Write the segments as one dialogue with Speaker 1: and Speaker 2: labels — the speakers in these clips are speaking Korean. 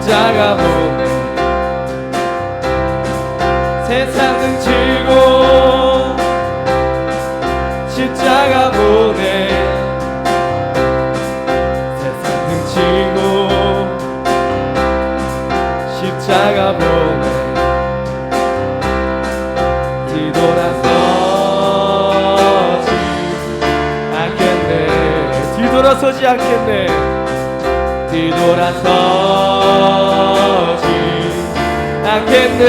Speaker 1: 십자가 보내 세상 등지고 십자가 보내 세상 등지고 십자가 보내 뒤돌아서지 않겠네 뒤돌아서지 않겠네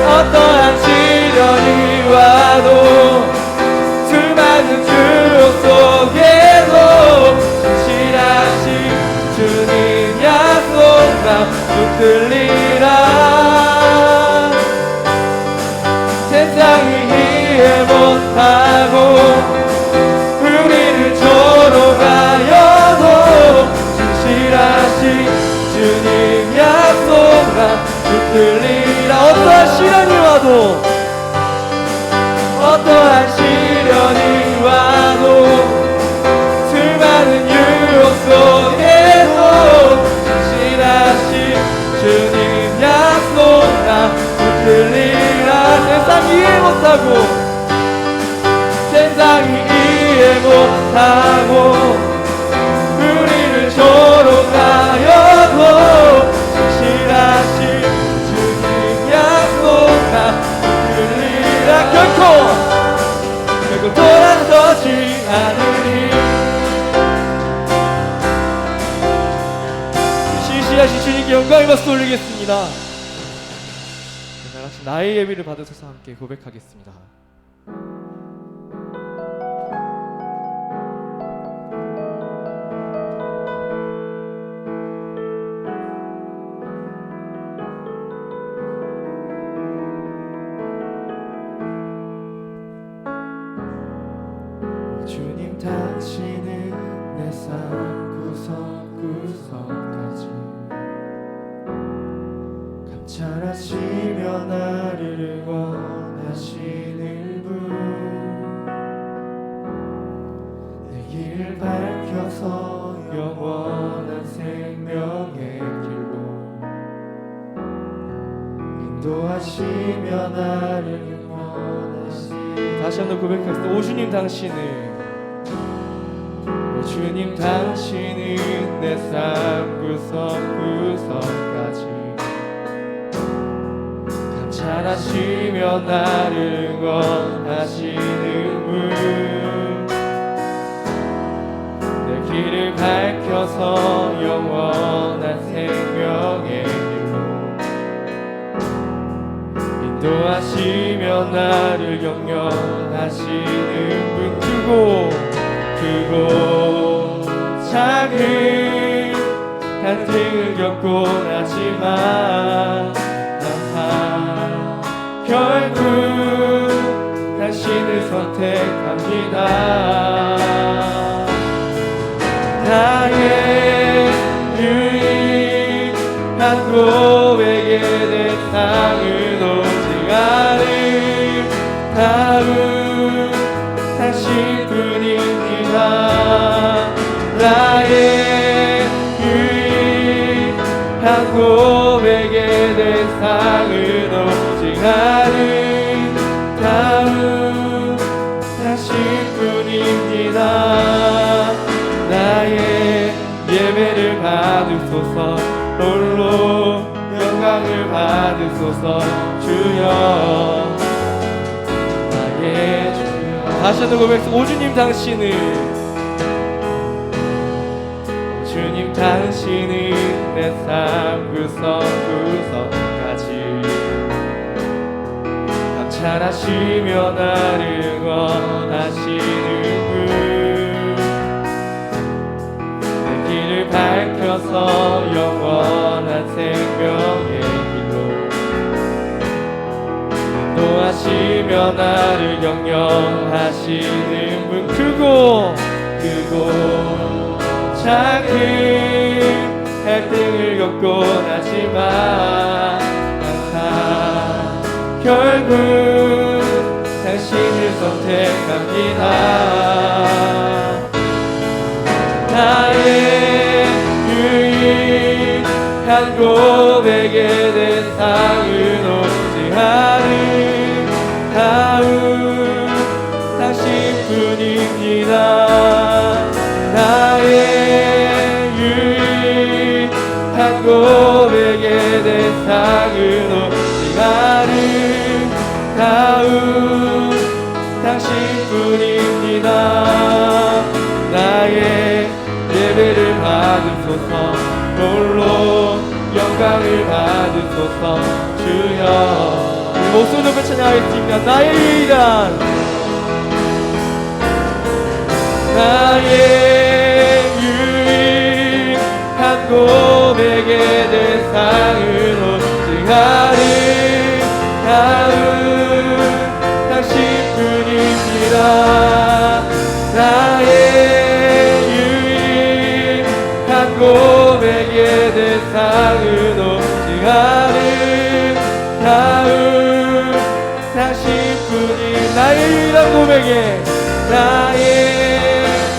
Speaker 1: 어떠한 시련이 와도 수많은 유혹 속에도 신실하신 주님 약속 나 붙들리라 세상이 이해 못하고 우리를 조롱하여도 진실하신 주님 약속 나 붙들리라 어떠한 시련이 와도 어떠한 시련이 와도 수많은 유혹 속에도 진실하신 주님 약속 나 붙들리라 세상이 이해 못하고 세상이 이해 못하고 우리를 조롱하여도 진실하신 주님 약속 나 붙들리라 결코 돌아서지 않으리 신실하신 주님께 영광의 박수 올리겠습니다. 다같이 나의 예비를 받으셔서 함께 고백하겠습니다. 주님 당신은 내 삶 구석구석까지 감찰하시며 나를 원하시는 분 내 길을 밝혀서 영원한 생명의 길로 인도하시며 나를 원하시는 다시 한번 고백하겠습니다. 오 주님 당신은 주님 당신은 내 삶 구석구석까지 감찰하시며 나를 원하시는 분 내 길을 밝혀서 영원한 생명의 길로 인도하시며 나를 영영하시는 분 크고 작은 갈등을 겪고 나지만 결국 당신을 선택합니다. 나의 유일한 고백의 대상은 오직 아름다운 당신뿐입니다. 나의 유일한 고백의 대상은 오직 아름다운 당신뿐입니다. 나의 예배를 받으소서 홀로 영광을 받으소서 주여 나의 주여 다시 한번 고백해서 오주님 당신은 주님 당신은 내 삶 구석구석까지 감찰하시며 나를 원하시는 분 내 길을 밝혀서 영원한 생명의 길로 인도하시며 나를 영영하시는 분 크고 작은 갈등을 겪고 나지만 항상 결국 당신을 선택합니다. 나의 한 고백의 대상은 오직 아름다운 당신뿐입니다. 나의 유일한 고백의 대상은 오직 아름다운 당신뿐입니다. 나의 예배를 받으소서, 홀로 영광을 받으소서. 주여, 우리 목소리 높여 찬양하겠습니다. 나의 유일한 고백의 대상은 오직 아름다운 당신뿐입니다. 나의 유일한 고백의 대상은 오직 아름다운 당신뿐이. 나의 유일한 고백의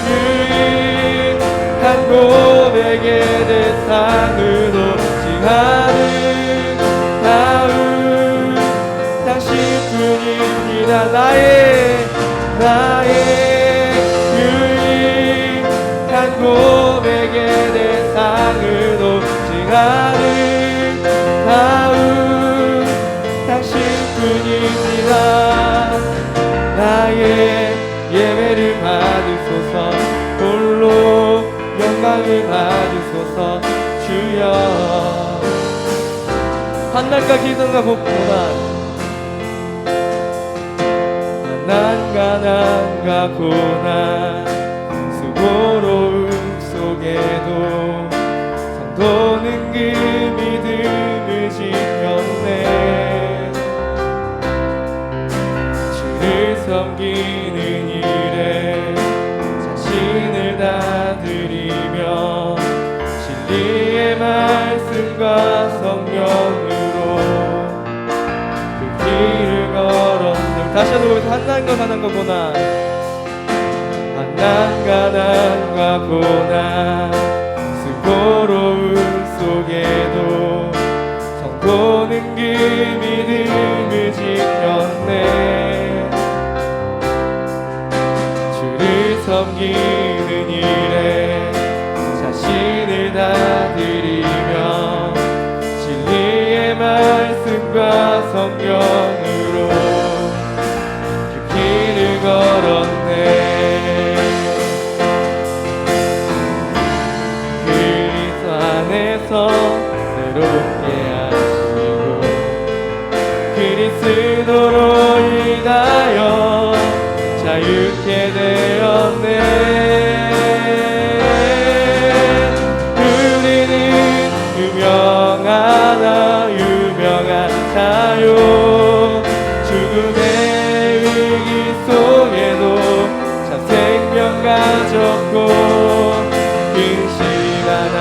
Speaker 1: 유일한 고백의 대상은 오직 아름다운 당신뿐입니다. 나의 유일한 고백의 대상은 오직 아름다운 당신뿐입니다. 나의 예배를 받으소서, 홀로 영광을 받으소서. 주여, 한날과 기도가 복보다 난가 고난 수고로움 속에도 성도는 그 믿음을 지켰네. 주를 섬기는 일에 자신을 다 드리며 진리의 말씀과 성령으로 그 길을 걸었네. 다시 한번 한난과 고난, 한난과 고난 수고로움 속에도 성도는 그 믿음을 지켰네. 주를 섬기는 일에 자신을 다 드리며 진리의 말씀과 성령으로 그 길을 걸었네. 그리스도 안에서 새롭게 하시고 그리스도로 인하여 자유케 되었네. 우리는 유명한 자요. 죽음의 위기 속에도 참 생명 가졌고 근심하나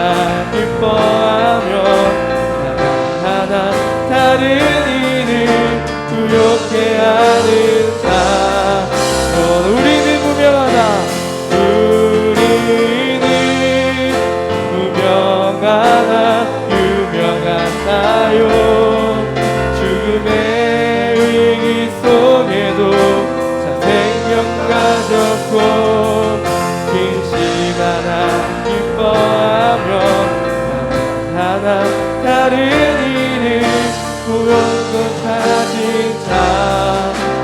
Speaker 1: 기뻐하며 하나 다른 일을 부욕해 하는 자. 우리는 무명하다. 우리는 무명하다. 유명한 자요. 죽음의 위기 속에도 참 생명 가졌고 근심하나 기뻐하며 하나 다른 일을 구원껏 가진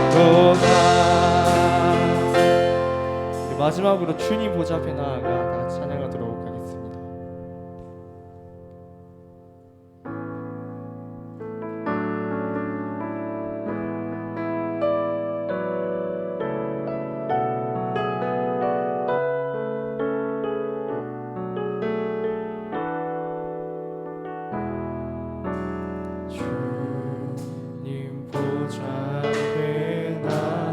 Speaker 1: 자로다. 마지막으로 주님 보좌 앞에 나아가 같이 찬양하도록 하겠습니다. 주님 보좌 앞에 나아가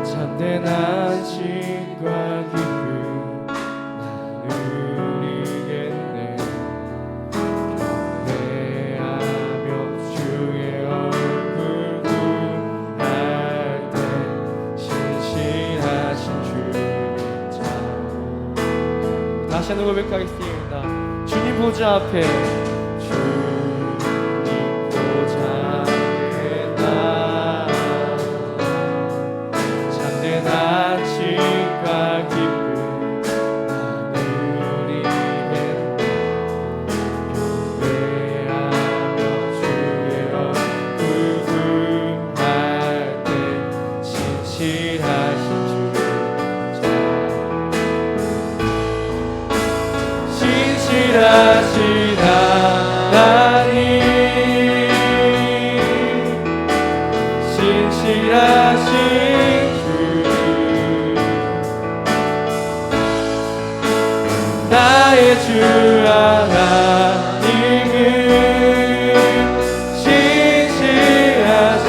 Speaker 1: 참된 안식과 기쁨 난 누리겠네. 경배하며 주의 얼굴 구할 때 신실하신 주님 참. 다시 한번 고백하겠습니다. 주님 보좌 앞에 주님 보좌 앞에 나 참된 안식과 기쁨 나누리네 교배하며 주의 부름할 때 신실하신 신실하신 하나님 신실하신 주 나의 주 하나님은 신실하신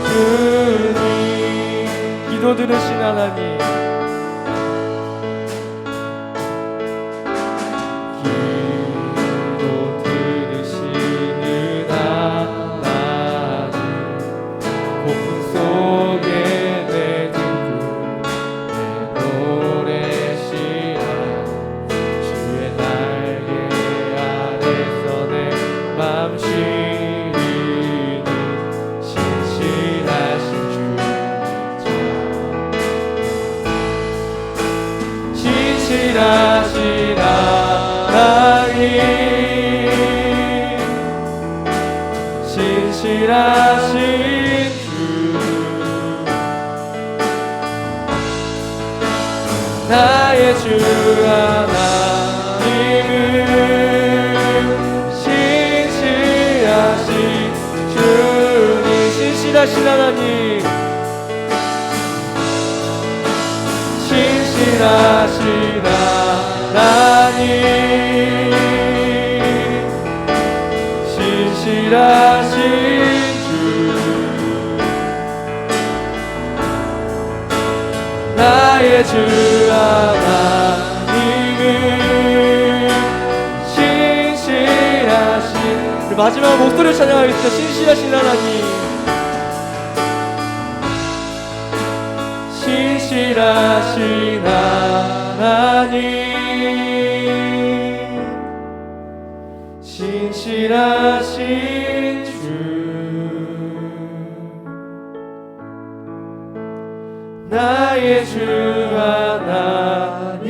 Speaker 1: 주님 기도 들으신 하나님 신실하신 하나님 신실하신 주 나의 주 하나님은 신실하신 주님 신실하신 하나님 신실하신 하나님 신실하신 주 나의 주 하나님은 신실하신 마지막 목소리를 찬양하겠습니다. 신실하신 하나님 신실하신 하나님 신실하신 주 나의 주 하나님은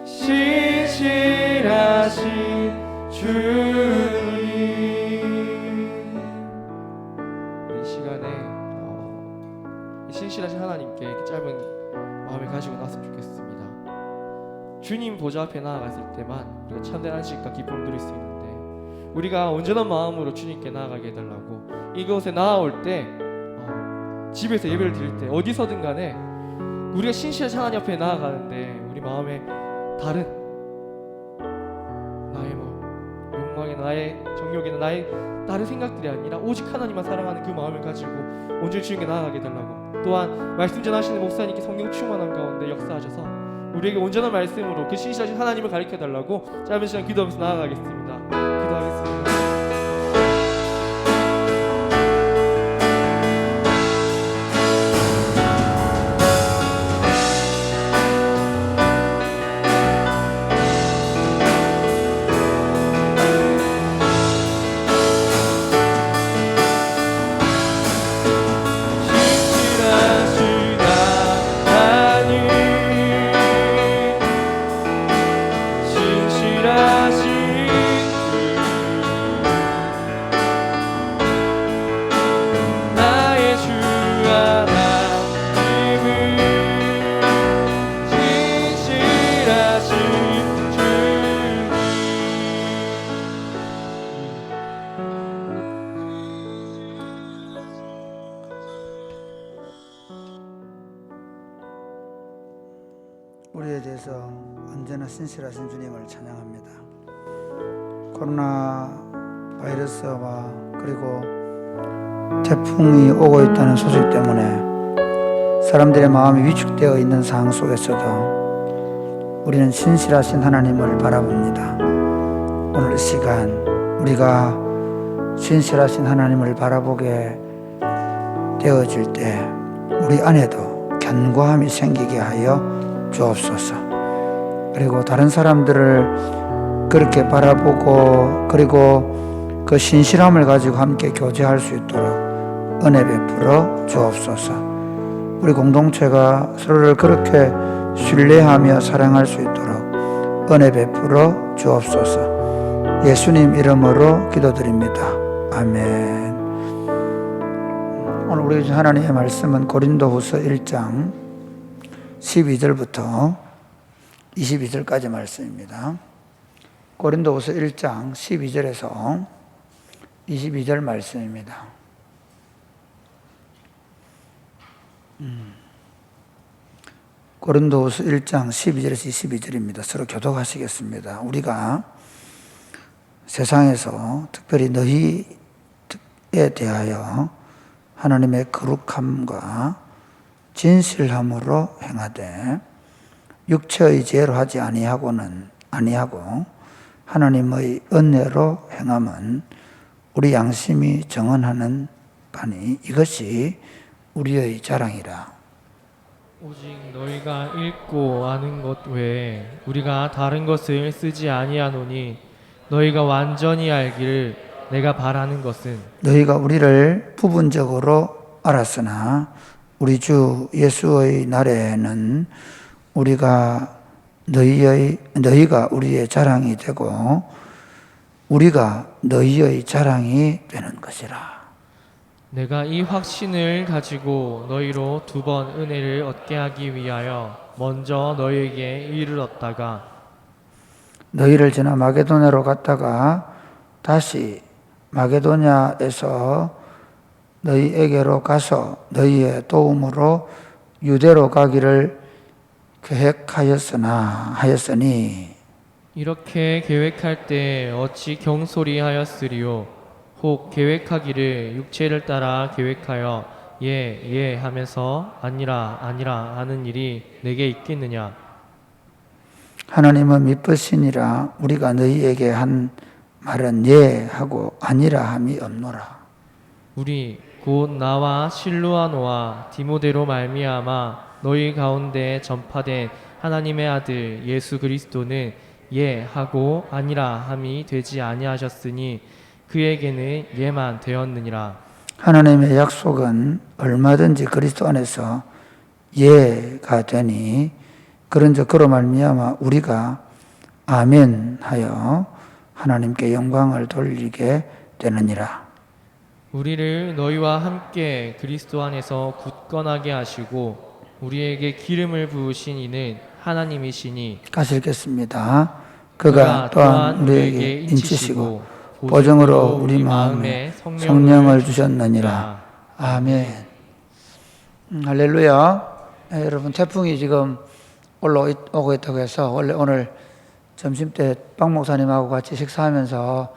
Speaker 1: 신실하신 주님 이 시간에 신실하신 하나님께 이렇게 짧은 마음을 가지고 나왔으면 좋겠습니다. 주님 보좌 앞에 나아갔을 때만 우리가 참된 안식과 기쁨을 누릴 수 있는데 우리가 온전한 마음으로 주님께 나아가게 해달라고 이곳에 나아올 때 집에서 예배를 드릴 때 어디서든 간에 우리가 신실하신 하나님 앞에 나아가는데 우리 마음에 다른 나의 욕망이나 나의 정욕이나 나의 다른 생각들이 아니라 오직 하나님만 사랑하는 그 마음을 가지고 온전히 주님께 나아가게 해달라고 또한 말씀 전하시는 목사님께 성령 충만한 가운데 역사하셔서 우리에게 온전한 말씀으로 그 신실하신 하나님을 가르쳐달라고 짧은 시간 기도하면서 나아가겠습니다. 기도하겠습니다.
Speaker 2: 우리에 대해서 언제나 신실하신 주님을 찬양합니다. 코로나 바이러스와 그리고 태풍이 오고 있다는 소식 때문에 사람들의 마음이 위축되어 있는 상황 속에서도 우리는 신실하신 하나님을 바라봅니다. 오늘 이 시간 우리가 신실하신 하나님을 바라보게 되어질 때 우리 안에도 견고함이 생기게 하여 주옵소서. 그리고 다른 사람들을 그렇게 바라보고 그리고 그 신실함을 가지고 함께 교제할 수 있도록 은혜 베풀어 주옵소서. 우리 공동체가 서로를 그렇게 신뢰하며 사랑할 수 있도록 은혜 베풀어 주옵소서. 예수님 이름으로 기도드립니다. 아멘. 오늘 우리 하나님의 말씀은 고린도후서 1장 12절부터 22절까지 말씀입니다. 고린도후서 1장 12절에서 22절 말씀입니다. 고린도후서 1장 12절에서 22절입니다. 서로 교독하시겠습니다. 우리가 세상에서 특별히 너희에 대하여 하나님의 거룩함과 진실함으로 행하되 육체의 죄로 하지 아니하고 하나님의 은혜로 행함은 우리 양심이 정언하는 바니 이것이 우리의 자랑이라.
Speaker 1: 오직 너희가 읽고 아는 것 외에 우리가 다른 것을 쓰지 아니하노니 너희가 완전히 알기를 내가 바라는 것은
Speaker 2: 너희가 우리를 부분적으로 알았으나 우리 주 예수의 날에는 너희가 우리의 자랑이 되고 우리가 너희의 자랑이 되는 것이라.
Speaker 1: 내가 이 확신을 가지고 너희로 2번 은혜를 얻게 하기 위하여 먼저 너희에게 이르렀다가
Speaker 2: 너희를 지나 마게도냐로 갔다가 다시 마게도냐에서 너희에게로 가서 너희의 도움으로 유대로 가기를 하였으니
Speaker 1: 이렇게 계획할 때 어찌 경솔히 하였으리요. 혹 계획하기를 육체를 따라 계획하여 예 하면서 아니라 하는 일이 내게 있겠느냐.
Speaker 2: 하나님은 미쁘시니라. 우리가 너희에게 한 말은 예 하고 아니라 함이 없노라.
Speaker 1: 우리 곧 나와 실루아노와 디모데로 말미암아 너희 가운데 전파된 하나님의 아들 예수 그리스도는 예 하고 아니라 함이 되지 아니하셨으니 그에게는 예만 되었느니라.
Speaker 2: 하나님의 약속은 얼마든지 그리스도 안에서 예가 되니 그런즉 그로 말미암아 우리가 아멘 하여 하나님께 영광을 돌리게 되느니라.
Speaker 1: 우리를 너희와 함께 그리스도 안에서 굳건하게 하시고 우리에게 기름을 부으신 이는 하나님이시니
Speaker 2: 같이 읽겠습니다. 그가 또한 우리에게 인치시고 보증으로 우리 마음에 성령을 주셨느니라. 아멘. 할렐루야. 여러분 태풍이 지금 올라오고 있다고 해서 원래 오늘 점심때 박 목사님하고 같이 식사하면서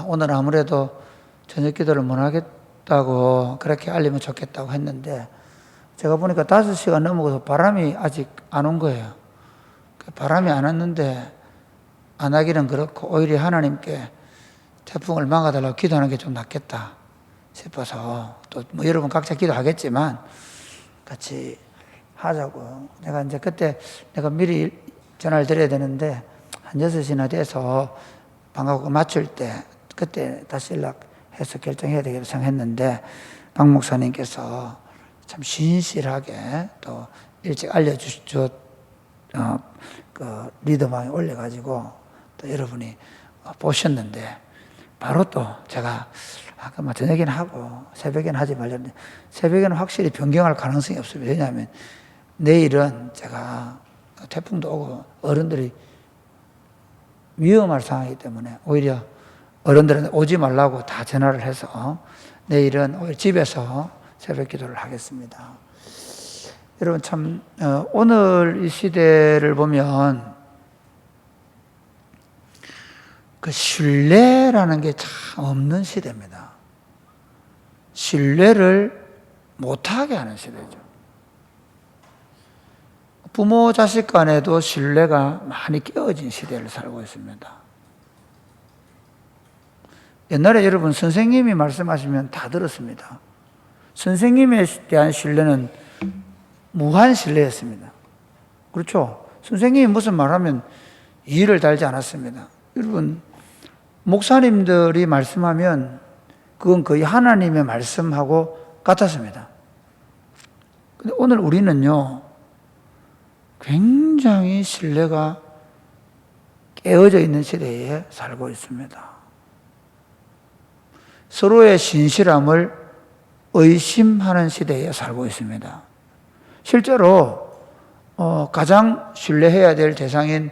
Speaker 2: 오늘 아무래도 저녁 기도를 못 하겠다고 그렇게 알리면 좋겠다고 했는데 제가 보니까 5시간 넘어서 바람이 아직 안 온 거예요. 바람이 안 왔는데 안 하기는 그렇고 오히려 하나님께 태풍을 막아달라고 기도하는 게 좀 낫겠다 싶어서 또 뭐 여러분 각자 기도하겠지만 같이 하자고. 내가 이제 그때 내가 미리 전화를 드려야 되는데 한 6시나 돼서 방하고 맞출 때 그때 다시 연락해서 결정해야 되겠다 생각했는데 박 목사님께서 참 신실하게 또 일찍 그 리더방에 올려가지고 또 여러분이 보셨는데 바로 또 제가 아까 저녁에는 하고 새벽에는 하지 말랬는데 새벽에는 확실히 변경할 가능성이 없습니다. 왜냐하면 내일은 제가 태풍도 오고 어른들이 위험할 상황이기 때문에 오히려 어른들은 오지 말라고 다 전화를 해서 내일은 오히려 집에서 새벽 기도를 하겠습니다. 여러분 참 오늘 이 시대를 보면 그 신뢰라는 게 참 없는 시대입니다. 신뢰를 못하게 하는 시대죠. 부모 자식 간에도 신뢰가 많이 깨어진 시대를 살고 있습니다. 옛날에 여러분 선생님이 말씀하시면 다 들었습니다. 선생님에 대한 신뢰는 무한 신뢰였습니다. 그렇죠? 선생님이 무슨 말하면 이의를 달지 않았습니다. 여러분, 목사님들이 말씀하면 그건 거의 하나님의 말씀하고 같았습니다. 근데 오늘 우리는요, 굉장히 신뢰가 깨어져 있는 시대에 살고 있습니다. 서로의 신실함을 의심하는 시대에 살고 있습니다. 실제로 가장 신뢰해야 될 대상인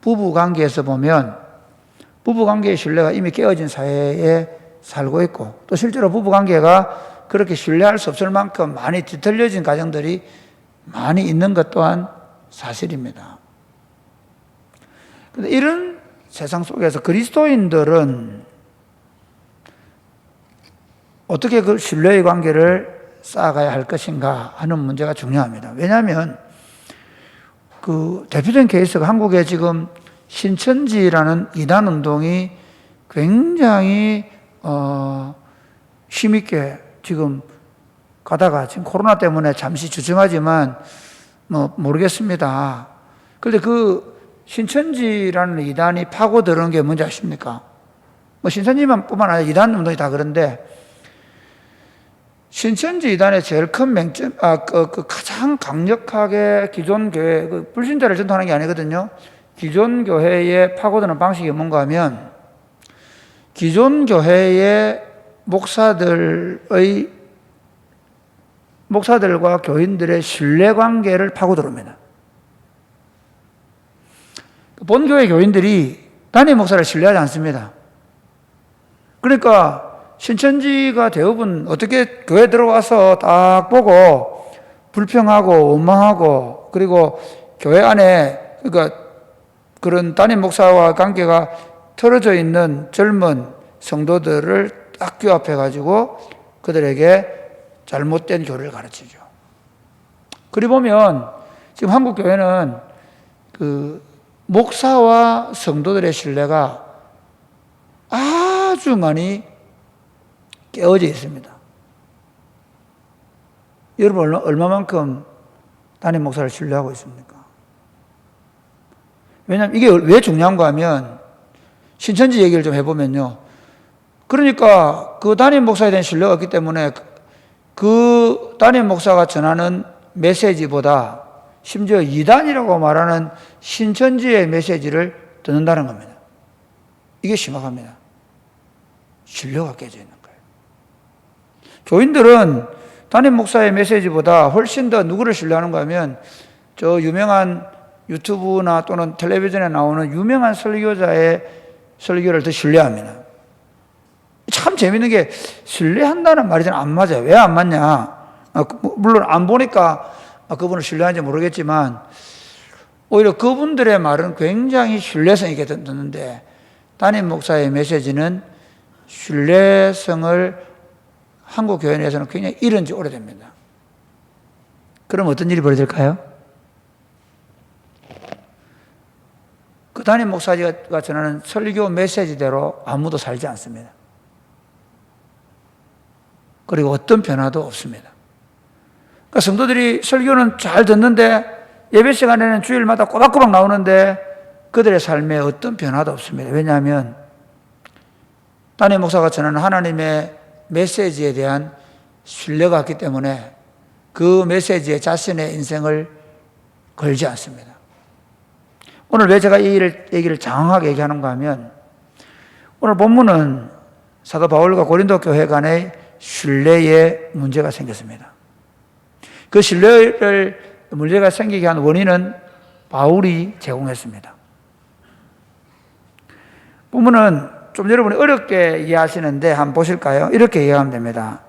Speaker 2: 부부관계에서 보면 부부관계의 신뢰가 이미 깨어진 사회에 살고 있고, 또 실제로 부부관계가 그렇게 신뢰할 수 없을 만큼 많이 뒤틀려진 가정들이 많이 있는 것 또한 사실입니다. 그런데 이런 세상 속에서 그리스도인들은 어떻게 그 신뢰의 관계를 쌓아가야 할 것인가 하는 문제가 중요합니다. 왜냐하면 그 대표적인 케이스가 한국에 지금 신천지라는 이단 운동이 굉장히 힘있게 지금 가다가 지금 코로나 때문에 잠시 주춤하지만 모르겠습니다. 그런데 그 신천지라는 이단이 파고드는 게 뭔지 아십니까? 신천지만 뿐만 아니라 이단 운동이 다 그런데, 신천지 이단의 제일 큰 맹점, 가장 강력하게 기존 교회, 불신자를 전도하는 게 아니거든요. 기존 교회에 파고드는 방식이 뭔가 하면, 기존 교회의 목사들과 교인들의 신뢰관계를 파고들습니다. 본교회 교인들이 담임 목사를 신뢰하지 않습니다. 그러니까 신천지가 대부분 어떻게 교회 들어와서 딱 보고 불평하고 원망하고, 그리고 교회 안에 그러니까 그런 담임 목사와 관계가 틀어져 있는 젊은 성도들을 딱 규합해 가지고 그들에게 잘못된 교리를 가르치죠. 그리 보면 지금 한국 교회는 그 목사와 성도들의 신뢰가 아주 많이 깨어져 있습니다. 여러분 얼마만큼 담임 목사를 신뢰하고 있습니까? 왜냐하면 이게 왜 중요한가 하면 신천지 얘기를 좀 해보면요. 그러니까 그 담임 목사에 대한 신뢰가 없기 때문에 그 담임 목사가 전하는 메시지보다 심지어 이단이라고 말하는 신천지의 메시지를 듣는다는 겁니다. 이게 심각합니다. 신뢰가 깨져 있는 거예요. 교인들은 담임 목사의 메시지보다 훨씬 더 누구를 신뢰하는가 하면 저 유명한 유튜브나 또는 텔레비전에 나오는 유명한 설교자의 설교를 더 신뢰합니다. 참 재밌는 게 신뢰한다는 말이 좀 안 맞아요. 왜 안 맞냐? 물론 안 보니까 그분을 신뢰하는지 모르겠지만 오히려 그분들의 말은 굉장히 신뢰성 있게 듣는데 담임 목사의 메시지는 신뢰성을 한국 교회 내에서는 굉장히 잃은 지 오래됩니다. 그럼 어떤 일이 벌어질까요? 그 담임 목사가 전하는 설교 메시지대로 아무도 살지 않습니다. 그리고 어떤 변화도 없습니다. 그러니까 성도들이 설교는 잘 듣는데 예배 시간에는 주일마다 꼬박꼬박 나오는데 그들의 삶에 어떤 변화도 없습니다. 왜냐하면 담임 목사가 전하는 하나님의 메시지에 대한 신뢰가 없기 때문에 그 메시지에 자신의 인생을 걸지 않습니다. 오늘 왜 제가 이 얘기를 장황하게 얘기하는가 하면 오늘 본문은 사도 바울과 고린도 교회 간의 신뢰에 문제가 생겼습니다. 그 신뢰를 문제가 생기게 한 원인은 바울이 제공했습니다. 본문은 좀 여러분이 어렵게 이해하시는데 한번 보실까요? 이렇게 이해하면 됩니다.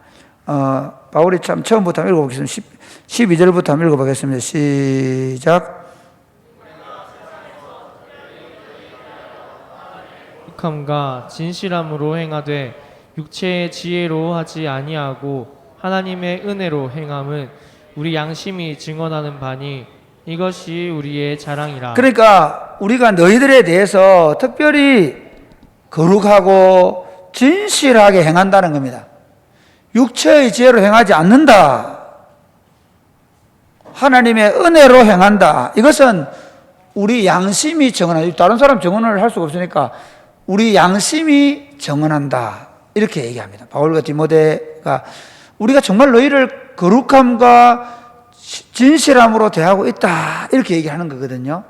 Speaker 2: 바울이 참 처음부터 한번 읽어보겠습니다. 12절부터 한번 읽어보겠습니다. 시작.
Speaker 1: 함과 진실함으로 행하되 육체의 지혜로 하지 아니하고 하나님의 은혜로 행함은 우리 양심이 증언하는 바니 이것이 우리의 자랑이라.
Speaker 2: 그러니까 우리가 너희들에 대해서 특별히 거룩하고 진실하게 행한다는 겁니다. 육체의 지혜로 행하지 않는다. 하나님의 은혜로 행한다. 이것은 우리 양심이 정언한다. 다른 사람 정언을 할 수가 없으니까 우리 양심이 정언한다. 이렇게 얘기합니다. 바울과 디모데가 우리가 정말 너희를 거룩함과 진실함으로 대하고 있다. 이렇게 얘기하는 거거든요.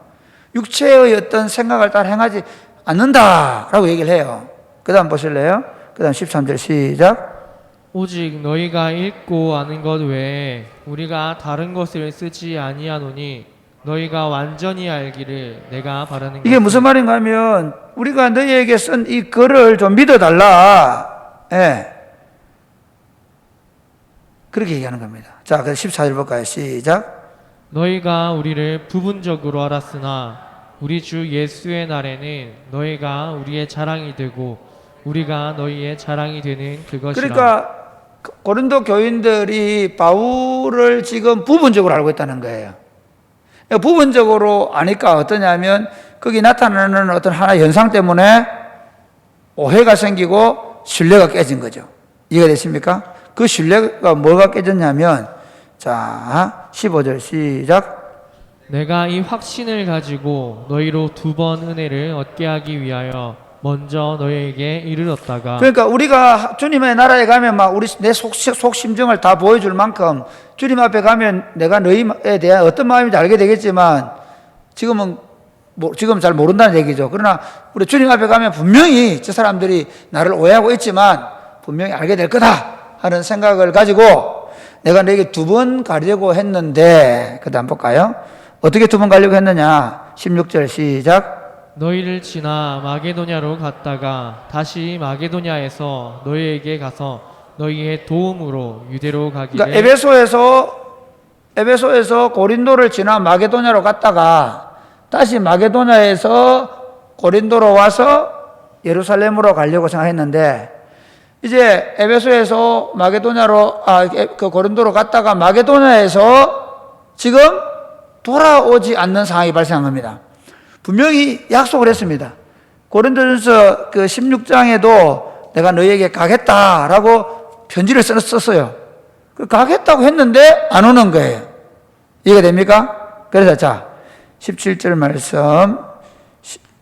Speaker 2: 육체의 어떤 생각을 따라 행하지 않는다라고 얘기를 해요. 그 다음 보실래요? 그 다음 13절 시작.
Speaker 1: 오직 너희가 읽고 아는 것 외에 우리가 다른 것을 쓰지 아니하노니 너희가 완전히 알기를 내가 바라는
Speaker 2: 이게 무슨 말인가 하면 우리가 너희에게 쓴 이 글을 좀 믿어달라. 예. 그렇게 얘기하는 겁니다. 자, 그래서 14절 볼까요? 시작.
Speaker 1: 너희가 우리를 부분적으로 알았으나 우리 주 예수의 날에는 너희가 우리의 자랑이 되고 우리가 너희의 자랑이 되는 그것이라.
Speaker 2: 그러니까 고린도 교인들이 바울을 지금 부분적으로 알고 있다는 거예요. 부분적으로 아니까 어떠냐면 거기 나타나는 어떤 하나의 현상 때문에 오해가 생기고 신뢰가 깨진 거죠. 이해가 되십니까? 그 신뢰가 뭐가 깨졌냐면 자 15절 시작.
Speaker 1: 내가 이 확신을 가지고 너희로 2번 은혜를 얻게 하기 위하여 먼저 너희에게 이르렀다가.
Speaker 2: 그러니까 우리가 주님의 나라에 가면 막 우리 내 속심정을 다 보여줄 만큼 주님 앞에 가면 내가 너희에 대한 어떤 마음인지 알게 되겠지만 지금은 지금 잘 모른다는 얘기죠. 그러나 우리 주님 앞에 가면 분명히 저 사람들이 나를 오해하고 있지만 분명히 알게 될 거다 하는 생각을 가지고 내가 너에게 2번 가려고 했는데 그 다음 볼까요? 어떻게 2번 가려고 했느냐? 16절 시작.
Speaker 1: 너희를 지나 마게도냐로 갔다가 다시 마게도냐에서 너희에게 가서 너희의 도움으로 유대로 가기를.
Speaker 2: 그러니까 에베소에서 고린도를 지나 마게도냐로 갔다가 다시 마게도냐에서 고린도로 와서 예루살렘으로 가려고 생각했는데 이제 에베소에서 마게도냐로 그 고린도로 갔다가 마게도냐에서 지금 돌아오지 않는 상황이 발생한 겁니다. 분명히 약속을 했습니다. 고린도전서 그 16장에도 내가 너희에게 가겠다라고 편지를 썼어요. 가겠다고 했는데 안 오는 거예요. 이해가 됩니까? 그래서 자 17절 말씀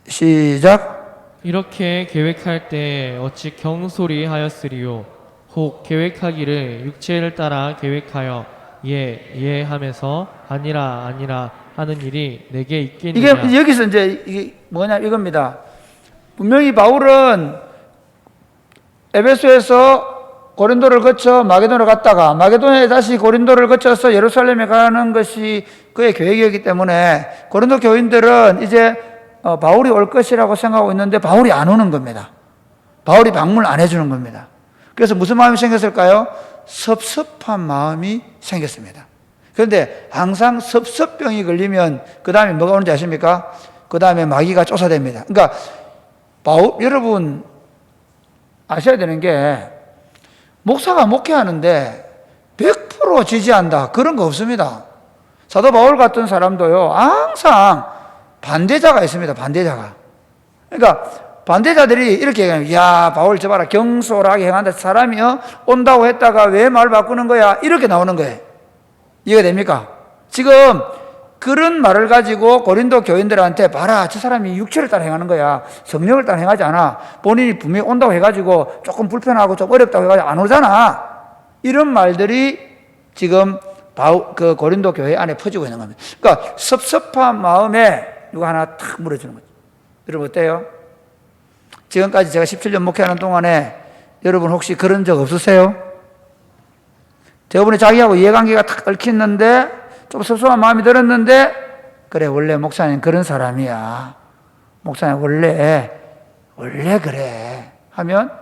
Speaker 2: 시작.
Speaker 1: 이렇게 계획할 때 어찌 경솔히 하였으리요 혹 계획하기를 육체를 따라 계획하여 예 하면서 아니라 하는 일이 내게 있겠느냐.
Speaker 2: 이게 여기서 이제 이게 뭐냐 이겁니다. 분명히 바울은 에베소에서 고린도를 거쳐 마게도냐로 갔다가 마게도냐에 다시 고린도를 거쳐서 예루살렘에 가는 것이 그의 계획이었기 때문에 고린도 교인들은 이제 바울이 올 것이라고 생각하고 있는데 바울이 안 오는 겁니다. 바울이 방문을 안 해주는 겁니다. 그래서 무슨 마음이 생겼을까요? 섭섭한 마음이 생겼습니다. 그런데 항상 섭섭병이 걸리면 그 다음에 뭐가 오는지 아십니까? 그 다음에 마귀가 쫓아댑니다. 그러니까 여러분 아셔야 되는 게 목사가 목회하는데 100% 지지한다 그런 거 없습니다. 사도 바울 같은 사람도요 항상 반대자가 있습니다. 반대자가. 그러니까 반대자들이 이렇게 얘기해요. 야 바울 저 봐라 경솔하게 행한다. 사람이 온다고 했다가 왜 말 바꾸는 거야? 이렇게 나오는 거예요. 이해가 됩니까? 지금 그런 말을 가지고 고린도 교인들한테 봐라 저 사람이 육체를 따라 행하는 거야. 성령을 따라 행하지 않아. 본인이 분명히 온다고 해가지고 조금 불편하고 좀 어렵다고 해가지고 안 오잖아. 이런 말들이 지금 그 고린도 교회 안에 퍼지고 있는 겁니다. 그러니까 섭섭한 마음에 누가 하나 탁 물어주는 거죠. 여러분 어때요? 지금까지 제가 17년 목회하는 동안에 여러분 혹시 그런 적 없으세요? 저번에 자기하고 이해관계가 탁 얽혔는데 좀 섭섭한 마음이 들었는데 그래 원래 목사님 그런 사람이야. 목사님 원래 그래 하면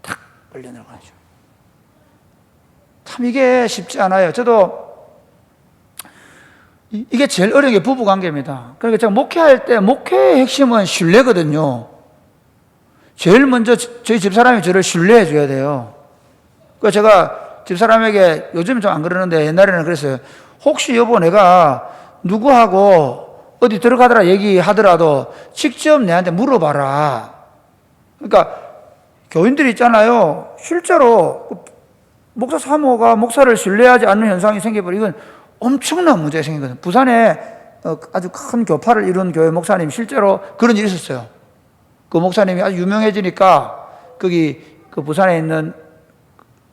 Speaker 2: 탁 걸려들어가죠. 참 이게 쉽지 않아요. 저도 이게 제일 어려운 게 부부관계입니다. 그러니까 제가 목회할 때 목회의 핵심은 신뢰거든요. 제일 먼저 저희 집사람이 저를 신뢰해 줘야 돼요. 그러니까 제가 집사람에게 요즘은 좀 안 그러는데 옛날에는 그랬어요. 혹시 여보 내가 누구하고 어디 들어가더라 얘기하더라도 직접 내한테 물어봐라. 그러니까 교인들이 있잖아요. 실제로 목사 사모가 목사를 신뢰하지 않는 현상이 생겨버리면 이건 엄청난 문제가 생기거든요. 부산에 아주 큰 교파를 이룬 교회 목사님 실제로 그런 일이 있었어요. 그 목사님이 아주 유명해지니까 거기 그 부산에 있는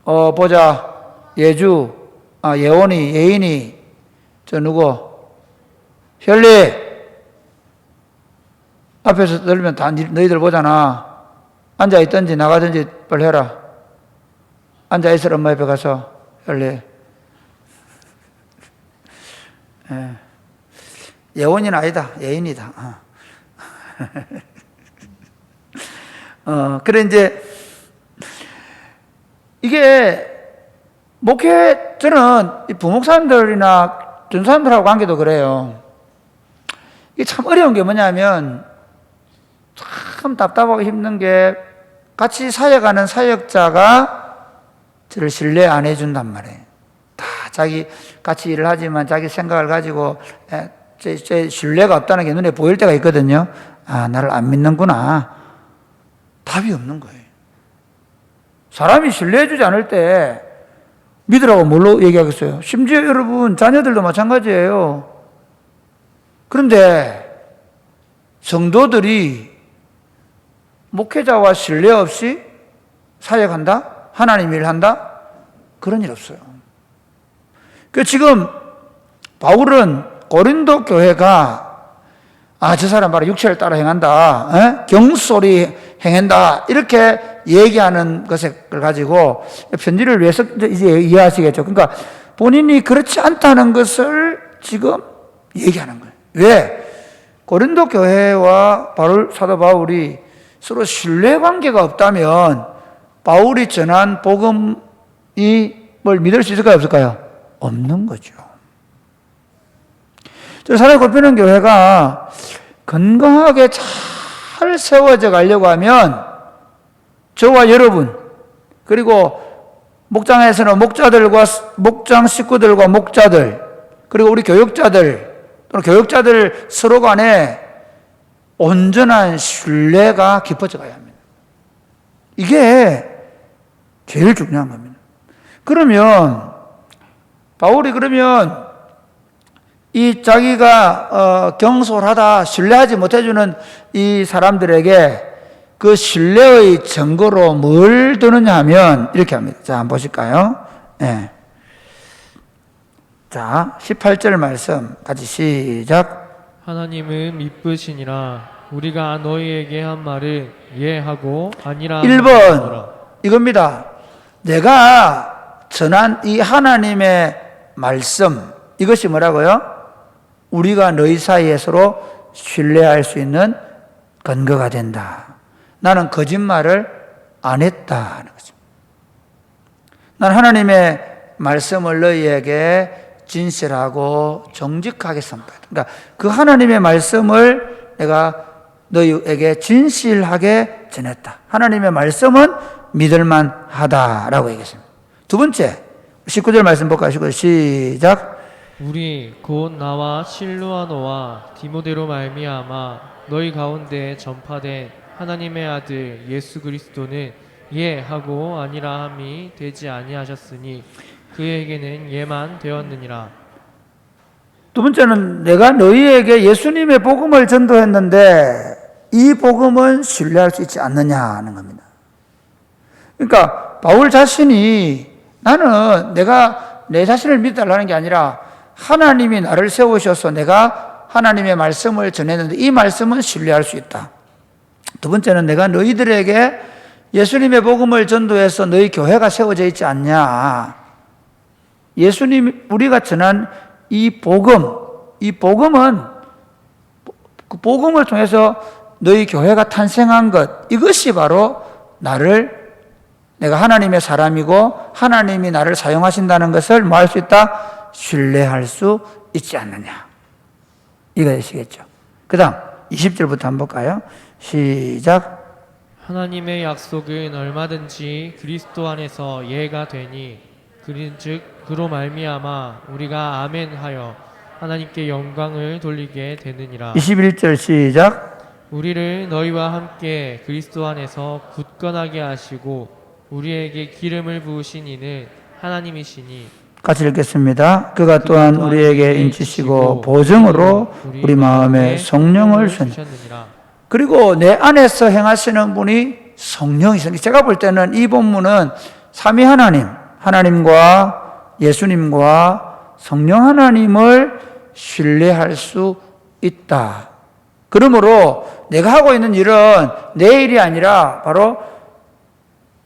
Speaker 2: 보자 예원이 예인이 저 누구 혈리 앞에서 들면 다 너희들 보잖아. 앉아있든지 나가든지 빨리 해라. 앉아있을 엄마 옆에 가서 혈리 예원이는 아니다. 예인이다. 그래 이제 이게 저는 이 부목사님들이나 전사님들하고 관계도 그래요. 이게 참 어려운 게 뭐냐면 참 답답하고 힘든 게 같이 사역하는 사역자가 저를 신뢰 안 해준단 말이에요. 다 자기 같이 일을 하지만 자기 생각을 가지고 제 신뢰가 없다는 게 눈에 보일 때가 있거든요. 아, 나를 안 믿는구나. 답이 없는 거예요. 사람이 신뢰해주지 않을 때 믿으라고 뭘로 얘기하겠어요? 심지어 여러분 자녀들도 마찬가지예요. 그런데 성도들이 목회자와 신뢰 없이 사역한다? 하나님 일한다? 그런 일 없어요. 그 지금 바울은 고린도 교회가 저 사람 바로 육체를 따라 행한다. 경솔히 행한다. 이렇게 얘기하는 것을 가지고 편지를 왜 이제 이해하시겠죠. 그러니까 본인이 그렇지 않다는 것을 지금 얘기하는 거예요. 왜? 고린도 교회와 사도 바울이 서로 신뢰관계가 없다면 바울이 전한 복음이 뭘 믿을 수 있을까요? 없을까요? 없는 거죠. 사랑의 골피는 교회가 건강하게 잘 세워져 가려고 하면 저와 여러분 그리고 목장에서는 목장 식구들과 목자들 그리고 우리 교육자들 또는 교육자들 서로 간에 온전한 신뢰가 깊어져 가야 합니다. 이게 제일 중요한 겁니다. 그러면 바울이 이 자기가 경솔하다 신뢰하지 못해주는 이 사람들에게 그 신뢰의 증거로 뭘 드느냐 하면 이렇게 합니다. 자, 한번 보실까요? 네. 자, 18절 말씀 같이 시작.
Speaker 1: 하나님은 미쁘시니라 우리가 너희에게 한 말을 예하고 아니라
Speaker 2: 1번 이겁니다. 내가 전한 이 하나님의 말씀 이것이 뭐라고요? 우리가 너희 사이에 서로 신뢰할 수 있는 근거가 된다. 나는 거짓말을 안 했다는 거죠. 난 하나님의 말씀을 너희에게 진실하고 정직하게 선포했다. 그러니까 그 하나님의 말씀을 내가 너희에게 진실하게 전했다. 하나님의 말씀은 믿을만 하다라고 얘기했습니다. 두 번째 19절 말씀 볼까요? 19절 시작.
Speaker 1: 우리 곧 나와 실루아노와 디모데로 말미암아 너희 가운데 전파된 하나님의 아들 예수 그리스도는 예하고 아니라 함이 되지 아니하셨으니 그에게는 예만 되었느니라.
Speaker 2: 두 번째는 내가 너희에게 예수님의 복음을 전도했는데 이 복음은 신뢰할 수 있지 않느냐 하는 겁니다. 그러니까 바울 자신이 나는 내가 내 자신을 믿달라는 게 아니라 하나님이 나를 세우셔서 내가 하나님의 말씀을 전했는데 이 말씀은 신뢰할 수 있다. 두 번째는 내가 너희들에게 예수님의 복음을 전도해서 너희 교회가 세워져 있지 않냐. 우리가 전한 이 복음은 그 복음을 통해서 너희 교회가 탄생한 것, 이것이 바로 내가 하나님의 사람이고 하나님이 나를 사용하신다는 것을 뭐 할 수 있다? 신뢰할 수 있지 않느냐. 이거 되시겠죠. 그 다음 20절부터 한번 볼까요? 시작.
Speaker 1: 하나님의 약속은 얼마든지 그리스도 안에서 예가 되니 그런즉 그로 말미암아 우리가 아멘하여 하나님께 영광을 돌리게 되느니라.
Speaker 2: 21절 시작.
Speaker 1: 우리를 너희와 함께 그리스도 안에서 굳건하게 하시고 우리에게 기름을 부으신 이는 하나님이시니
Speaker 2: 같이 읽겠습니다. 그가 또한 우리에게 인치시고 보증으로 우리 마음에 성령을 주셨느니라. 그리고 내 안에서 행하시는 분이 성령이십니다. 제가 볼 때는 이 본문은 삼위 하나님, 하나님과 예수님과 성령 하나님을 신뢰할 수 있다. 그러므로 내가 하고 있는 일은 내 일이 아니라 바로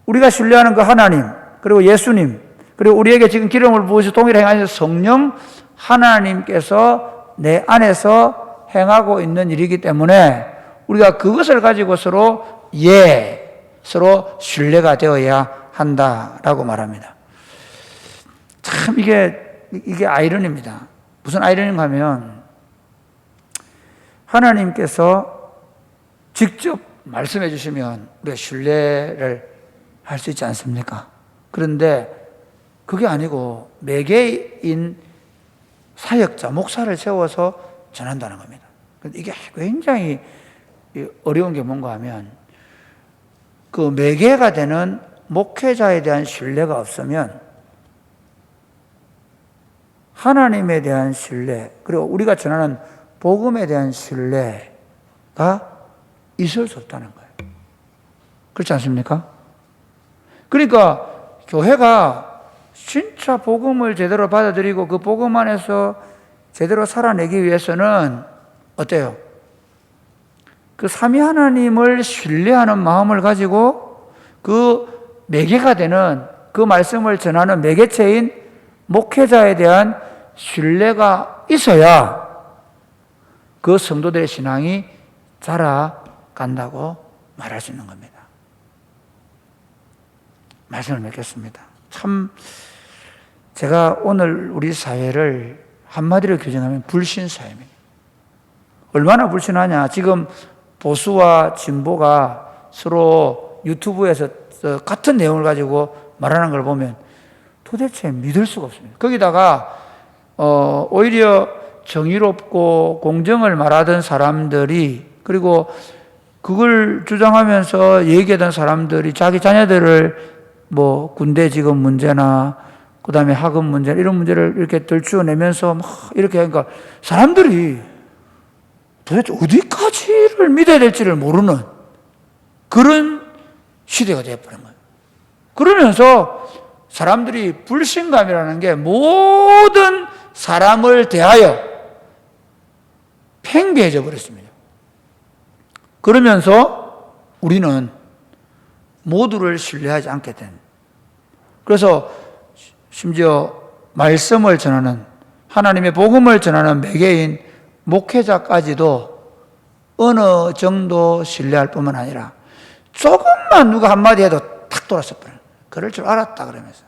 Speaker 2: 우리가 신뢰하는 그 하나님, 그리고 예수님, 그리고 우리에게 지금 기름을 부으셔 동일하게 행하시는 성령 하나님께서 내 안에서 행하고 있는 일이기 때문에 우리가 그것을 가지고 서로 신뢰가 되어야 한다라고 말합니다. 참 이게 아이러니입니다. 무슨 아이러니인가 하면 하나님께서 직접 말씀해 주시면 우리가 신뢰를 할 수 있지 않습니까? 그런데 그게 아니고 매개인 사역자, 목사를 세워서 전한다는 겁니다. 근데 이게 굉장히 어려운 게 뭔가 하면 그 매개가 되는 목회자에 대한 신뢰가 없으면 하나님에 대한 신뢰, 그리고 우리가 전하는 복음에 대한 신뢰가 있을 수 없다는 거예요. 그렇지 않습니까? 그러니까 교회가 진짜 복음을 제대로 받아들이고 그 복음 안에서 제대로 살아내기 위해서는 어때요? 그 삼위 하나님을 신뢰하는 마음을 가지고 그 매개가 되는 그 말씀을 전하는 매개체인 목회자에 대한 신뢰가 있어야 그 성도들의 신앙이 자라간다고 말할 수 있는 겁니다. 말씀을 맺겠습니다. 참 제가 오늘 우리 사회를 한마디로 규정하면 불신사회입니다. 얼마나 불신하냐. 지금 보수와 진보가 서로 유튜브에서 같은 내용을 가지고 말하는 걸 보면 도대체 믿을 수가 없습니다. 거기다가 오히려 정의롭고 공정을 말하던 사람들이, 그리고 그걸 주장하면서 얘기하던 사람들이 자기 자녀들을 뭐 군대 직업 문제나 그 다음에 학업 문제 이런 문제를 이렇게 들추어내면서 막 이렇게 하니까 사람들이 도대체 어디까지를 믿어야 될지를 모르는 그런 시대가 되어버린 거예요. 그러면서 사람들이 불신감이라는 게 모든 사람을 대하여 팽배해져 버렸습니다. 그러면서 우리는 모두를 신뢰하지 않게 된, 그래서 심지어 말씀을 전하는, 하나님의 복음을 전하는 매개인 목회자까지도 어느 정도 신뢰할 뿐만 아니라 조금만 누가 한마디 해도 탁 돌아서 버려요. 그럴 줄 알았다 그러면서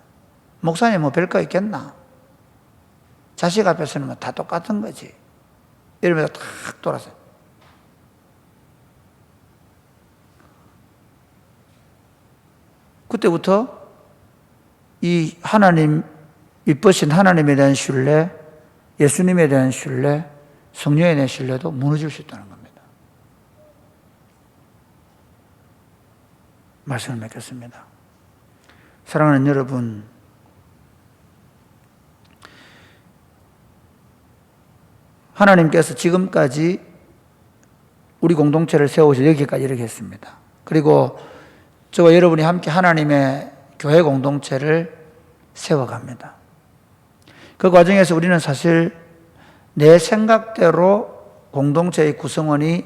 Speaker 2: 목사님 뭐 별거 있겠나, 자식 앞에서는 뭐 다 똑같은 거지 이러면서 탁 돌아서. 그때부터 이 하나님, 이쁘신 하나님에 대한 신뢰, 예수님에 대한 신뢰, 성령에 대한 신뢰도 무너질 수 있다는 겁니다. 말씀을 맺겠습니다. 사랑하는 여러분, 하나님께서 지금까지 우리 공동체를 세우셔 여기까지 이렇게 했습니다. 그리고 저와 여러분이 함께 하나님의 교회 공동체를 세워갑니다. 그 과정에서 우리는 사실 내 생각대로 공동체의 구성원이,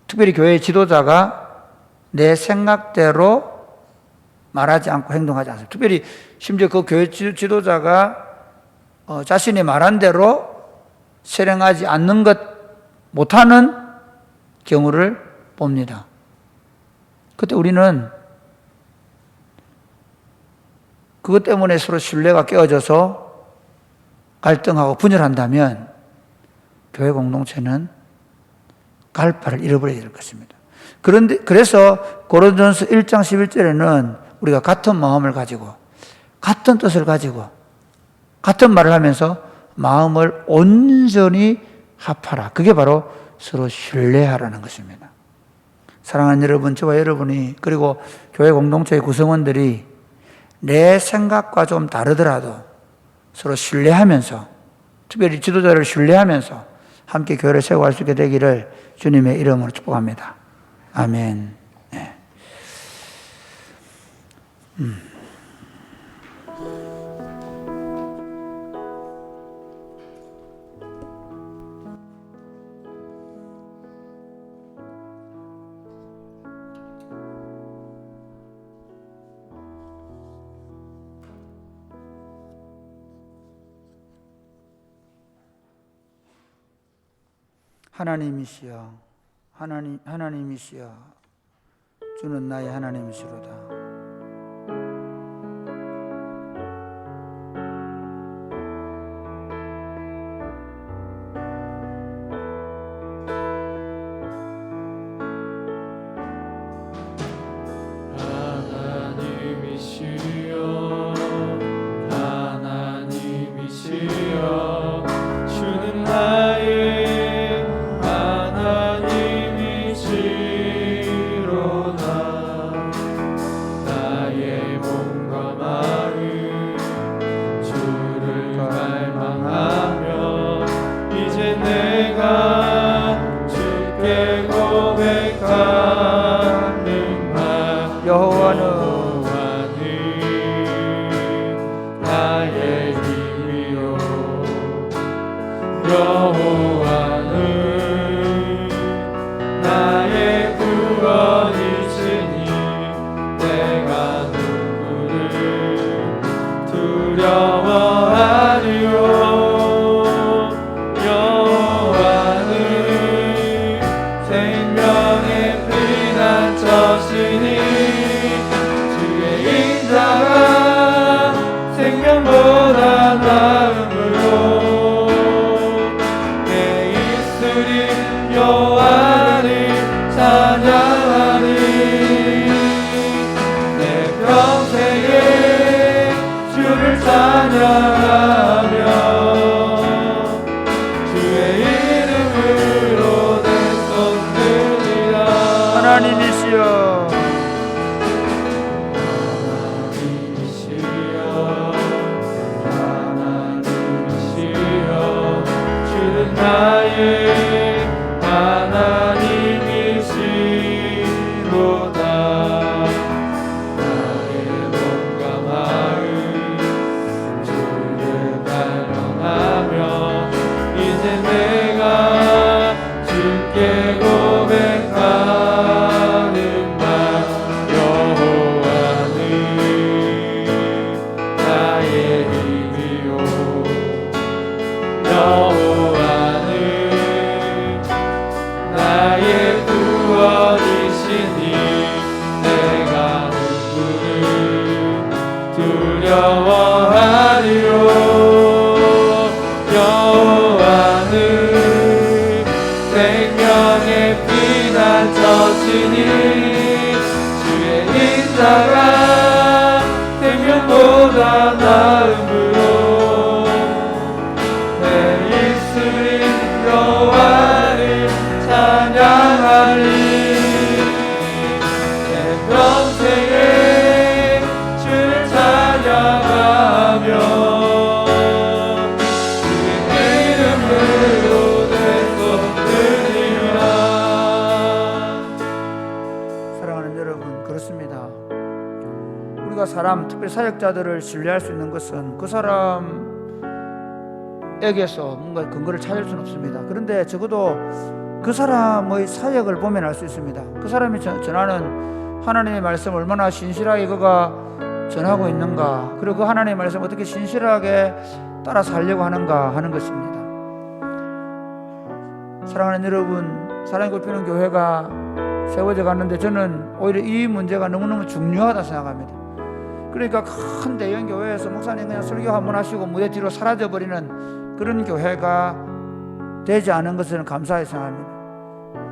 Speaker 2: 특별히 교회의 지도자가 내 생각대로 말하지 않고 행동하지 않습니다. 특별히 심지어 그 교회 지도자가 자신이 말한 대로 실행하지 않는 것, 못하는 경우를 봅니다. 그때 우리는 그것 때문에 서로 신뢰가 깨어져서 갈등하고 분열한다면 교회 공동체는 갈파를 잃어버려야 될 것입니다. 그래서 고린도전서 1장 11절에는 우리가 같은 마음을 가지고 같은 뜻을 가지고 같은 말을 하면서 마음을 온전히 합하라. 그게 바로 서로 신뢰하라는 것입니다. 사랑하는 여러분, 저와 여러분이, 그리고 교회 공동체의 구성원들이 내 생각과 좀 다르더라도 서로 신뢰하면서, 특별히 지도자를 신뢰하면서 함께 교회를 세워갈 수 있게 되기를 주님의 이름으로 축복합니다. 아멘. 네. 하나님이시여, 하나님이시여, 주는 나의 하나님이시로다.
Speaker 1: 하나님이시여, 하나님이시여, 주는 나의 하나님이시로다. 나의 몸과 마음 주를 갈망하며 이제 내가 주께 고백하는 말,
Speaker 2: 여호와는
Speaker 1: 나의 힘이요, 여호와는 나의 구원이시니 내가 누구를 두려워하리요. 여호와는 생명의 피난처시니 주의 인자가 생명보다 나음으로 내 입술이 여호와를 찬양하리. 내 평생에 주를 찬양하며 주의 이름으로 내 손 드리라.
Speaker 2: 하나님이시여,
Speaker 1: 나의 하나님이시로다. 나의 몸과 마음 주를 갈망하며 이제 내가 주께 고백하는 말, 여호와는 나의 힘이요, 여호와는 나의 구원이시니 내가 누구를 두려워하리요. 여호와는 생명의 피난처시니 주의 인자가 생명보다 나음으로 내 입술이 여호와를 찬양하리. 내 평생에 주를 찬양하며 주의 이름으로 내 손 드리라.
Speaker 2: 사랑하는 여러분, 그렇습니다. 우리가 사람, 특별히 사역자들을 신뢰할 수 있는 것은 그 사람에게서 뭔가 근거를 찾을 수는 없습니다. 그런데 적어도 그 사람의 사역을 보면 알 수 있습니다. 그 사람이 전하는 하나님의 말씀을 얼마나 신실하게 그가 전하고 있는가, 그리고 그 하나님의 말씀을 어떻게 신실하게 따라 살려고 하는가 하는 것입니다. 사랑하는 여러분, 사랑이 꽃피는 교회가 세워져 갔는데 저는 오히려 이 문제가 너무너무 중요하다 생각합니다. 그러니까 큰 대형 교회에서 목사님 그냥 설교 한번 하시고 무대 뒤로 사라져버리는 그런 교회가 되지 않은 것을 감사히 생각합니다.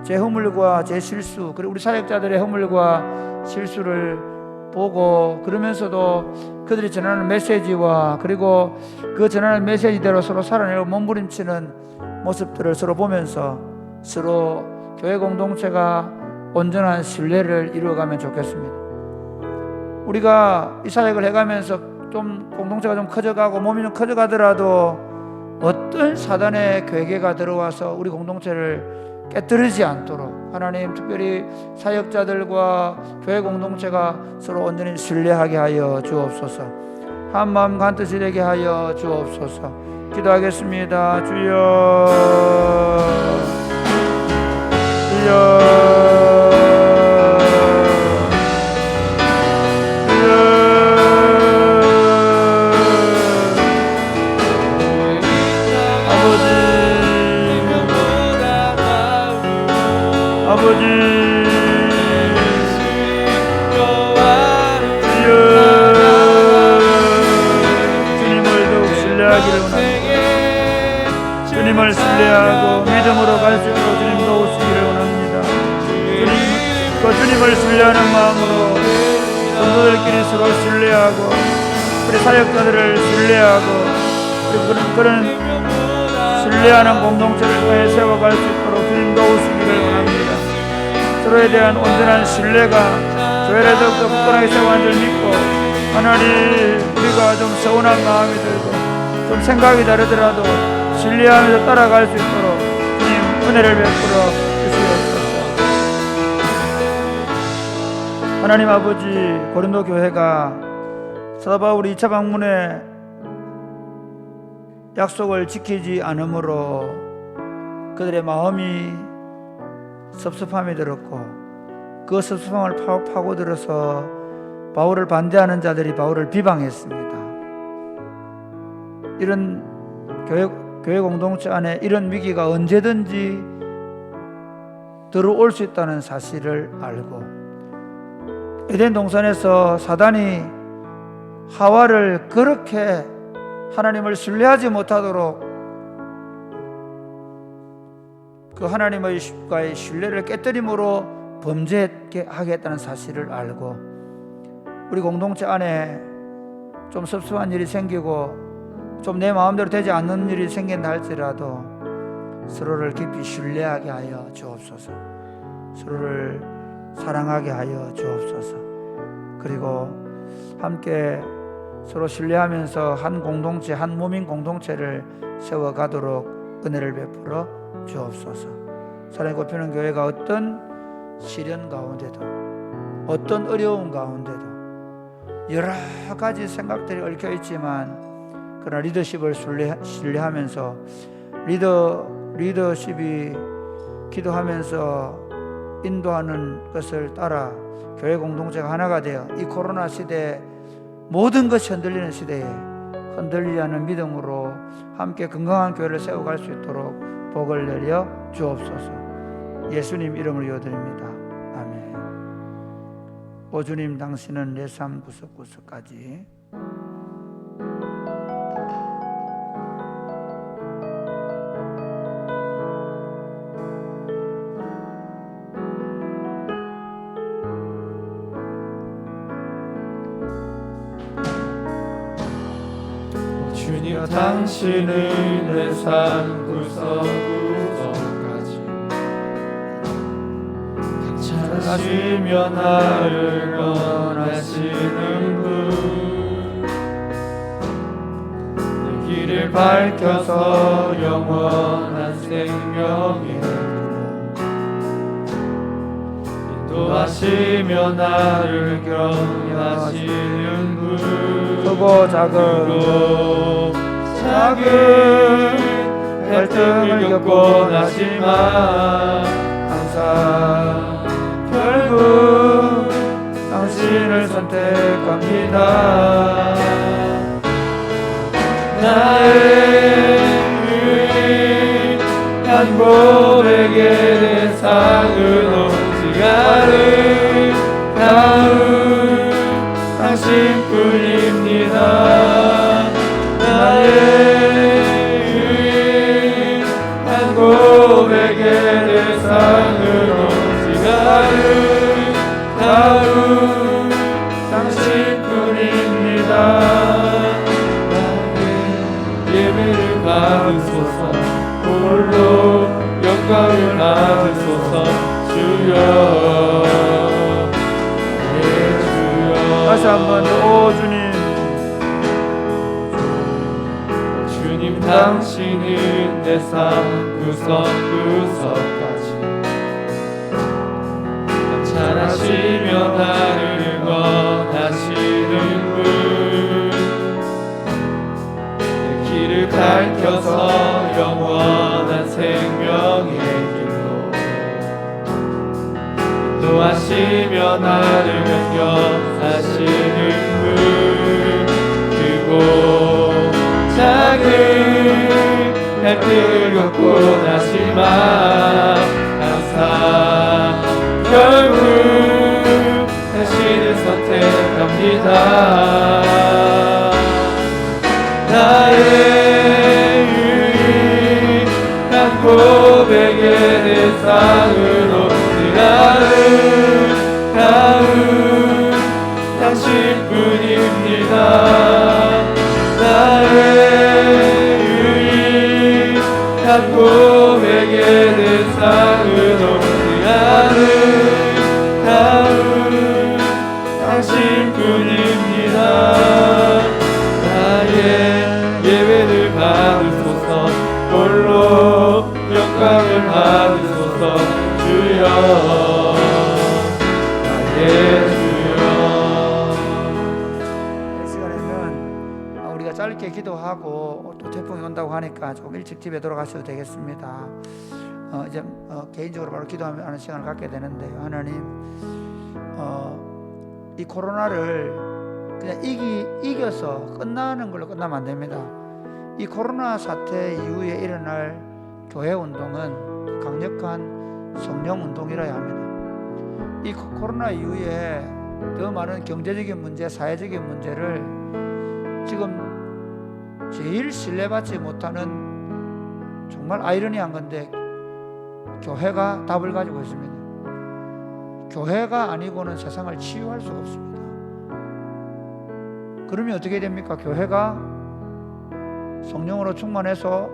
Speaker 2: 제 허물과 제 실수, 그리고 우리 사역자들의 허물과 실수를 보고, 그러면서도 그들이 전하는 메시지와 그리고 그 전하는 메시지대로 서로 살아내고 몸부림치는 모습들을 서로 보면서 서로 교회 공동체가 온전한 신뢰를 이루어가면 좋겠습니다. 우리가 이 사역을 해가면서 좀 공동체가 좀 커져가고 몸이 좀 커져가더라도 어떤 사단의 괴계가 들어와서 우리 공동체를 깨뜨리지 않도록 하나님, 특별히 사역자들과 교회 공동체가 서로 온전히 신뢰하게 하여 주옵소서. 한마음 한뜻이 되게 하여 주옵소서. 기도하겠습니다. 주여, 주여, 주님을 신뢰하고 믿음으로 갈 수 있도록 주님 도우시기를 원합니다. 주님을 신뢰하는 마음으로 성도들끼리 서로 신뢰하고 우리 사역자들을 신뢰하고 그런 신뢰하는 공동체를 통해 세워갈 수 있도록 주님 도우시기를 원합니다. 서로에 대한 온전한 신뢰가 교회를 더욱더 굳건하게 세워가는 줄 믿고, 하나님, 우리가 좀 서운한 마음이 들고 좀 생각이 다르더라도 신뢰하면서 따라갈 수 있도록 주님 은혜를 베풀어 주시옵소서. 하나님 아버지, 고린도 교회가 사도 바울이 2차 방문에 약속을 지키지 않으므로 그들의 마음이 섭섭함이 들었고, 그 섭섭함을 파고들어서 바울을 반대하는 자들이 바울을 비방했습니다. 이런 교회 공동체 안에 이런 위기가 언제든지 들어올 수 있다는 사실을 알고, 에덴 동산에서 사단이 하와를 그렇게 하나님을 신뢰하지 못하도록 그 하나님과의 신뢰를 깨뜨림으로 범죄하게 하겠다는 사실을 알고, 우리 공동체 안에 좀 섭섭한 일이 생기고 좀 내 마음대로 되지 않는 일이 생긴다 할지라도 서로를 깊이 신뢰하게 하여 주옵소서. 서로를 사랑하게 하여 주옵소서. 그리고 함께 서로 신뢰하면서 한 공동체, 한 몸인 공동체를 세워가도록 은혜를 베풀어 주옵소서. 사랑이 꼽히는 교회가 어떤 시련 가운데도, 어떤 어려움 가운데도 여러 가지 생각들이 얽혀 있지만, 그러나 리더십을 신뢰하면서 리더십이 기도하면서 인도하는 것을 따라 교회 공동체가 하나가 되어 이 코로나 시대에 모든 것이 흔들리는 시대에 흔들리지 않는 믿음으로 함께 건강한 교회를 세워갈 수 있도록 복을 내려 주옵소서. 예수님 이름으로 기도드립니다. 아멘. 오 주님, 당신은 내 삶 구석구석까지
Speaker 1: 주님, 당신은 내 삶 구석구석까지 감찰하시며 나를 원하시는 분, 내 길을 밝혀서 영원한 생명의 인도하시며 나를 격려하시는 분,
Speaker 2: 크고 작은 갈등을 겪곤 하지만 항상 결국 당신을 선택합니다.
Speaker 1: 나의 유일한 고백의 대상은 오직 아름다운 당신뿐입니다. 나의 유일한 고백의 대상은 오직 아름다운 당신뿐입니다. 나의 예배를 받으소서, 홀로 영광을 받으소서. 주여,
Speaker 2: 다시 한번 오 주님
Speaker 1: 주님 당신은 내 삶 구석구석까지 나타나시며 나를 원하시는 분, 내 길을 밝혀서 영원한 생명의 길로 인도하시며 나를 변경하시는 분, 크고 작은 갈등을 겪고 나지만 항상 결국 당신을 선택합니다. 나의 유일한 고백의 내 삶으로 다음 당신뿐입니다. 나의 유일한 고백의 내 삶으로 다음 당신뿐입니다. 나의 예배를 받으소서, 홀로 영광을 받으소서. 주여 나의 주여.
Speaker 2: 이 시간에는 우리가 짧게 기도하고 또 태풍이 온다고 하니까 조금 일찍 집에 돌아가셔도 되겠습니다. 이제 개인적으로 바로 기도하는 시간을 갖게 되는데요. 하나님, 이 코로나를 그냥 이겨서 끝나는 걸로 끝나면 안 됩니다. 이 코로나 사태 이후에 일어날 교회 운동은 강력한 성령 운동이라야 합니다. 이 코로나 이후에 더 많은 경제적인 문제, 사회적인 문제를 지금 제일 신뢰받지 못하는, 정말 아이러니한 건데, 교회가 답을 가지고 있습니다. 교회가 아니고는 세상을 치유할 수가 없습니다. 그러면 어떻게 됩니까? 교회가 성령으로 충만해서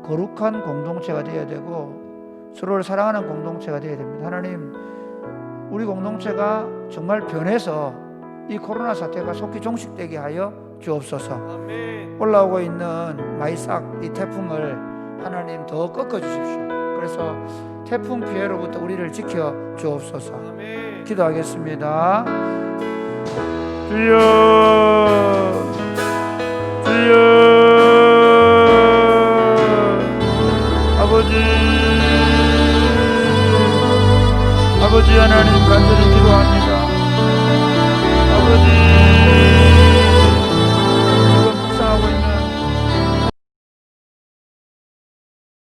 Speaker 2: 거룩한 공동체가 되어야 되고 서로를 사랑하는 공동체가 되어야 됩니다. 하나님, 우리 공동체가 정말 변해서 이 코로나 사태가 속히 종식되게 하여 주옵소서.
Speaker 1: 아멘.
Speaker 2: 올라오고 있는 마이삭 이 태풍을 하나님 더 꺾어 주십시오. 그래서 태풍 피해로부터 우리를 지켜 주옵소서.
Speaker 1: 아멘.
Speaker 2: 기도하겠습니다. 주여, 주여, 아버지 하나님, 간절히 기도합니다.